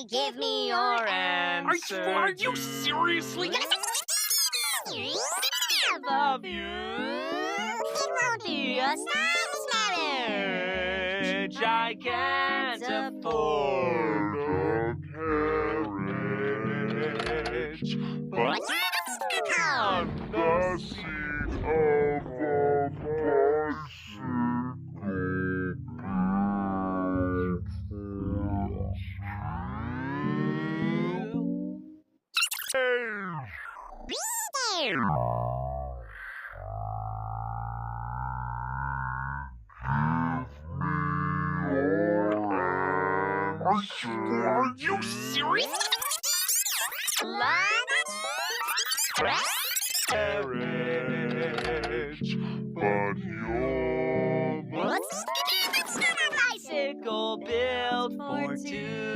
Give me your answer. Are you seriously? I love you. It won't be a stylish marriage. I can't afford a carriage, but on the seat of a bicycle Are you serious? carriage, but you're Bicycle built for two.